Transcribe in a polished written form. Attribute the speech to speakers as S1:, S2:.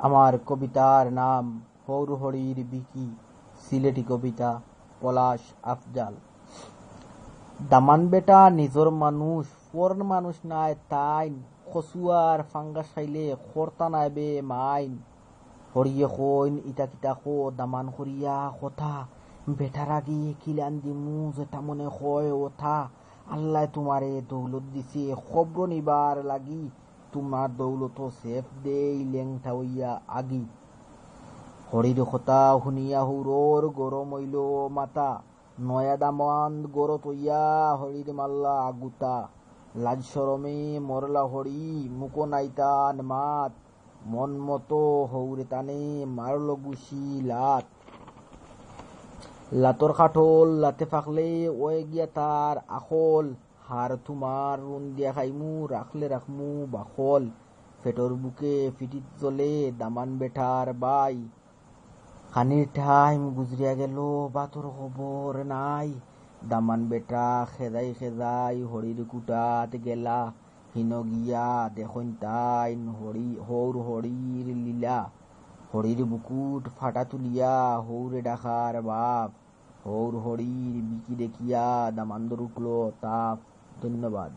S1: আমার কবিতার নাম হৌরহরির বিকি, সিলেটি কবিতা, পলাশ আফজাল। দামান বেটা নিজর মানুষ, পরন মানুষ নাই তাইন, খসুয়ার ফাঙ্গা খাইলে খরতা নাইবে মাইন। হরিয়ে কইন ইটা কিতা খো দামান করিয়া কথা, বেটার আগে কিলান দিমু যেটা মনে হয় ওথা। আল্লাহ তোমারে দৌলত দিছে খবর নিবার লাগি, তোমার দৌলত সেফ দেই লেংটা হইয়া আগি। হরির কথা শুনিয়া হুরোর গরম হইল মাতা, নয়া দামান গড় তৈয়া হরির মাল্লা আগুতা। লাজ সরমে মরলা হরি মুখ নাইতান মাত, মন মতো হৌরে টানে মারল গুছি লাত। লাতর কাঠল লাতে ফাকলে ওয়ে গিয়া তার আখল, হার তোমার রুন দিয়া খাইমু রাখলে রাখমু বাখল। পেটর বুকে ফিটিত চলে দামান বেঠার বাই, খানির টাইম গুজরিয়া গেল বাতর খবর নাই। দামান বেটা খেদাই খেদাই হরির কুটাত গেলা, হিন গিয়া দেখুন তাইন হৌর হরির লীলা। হরির বুকুট ফাটা তুলিয়া হৌরে ডাকার বাপ, হৌর হরির বিকি দেখিয়া দামান্দর উঠল তাপ। ধন্যবাদ।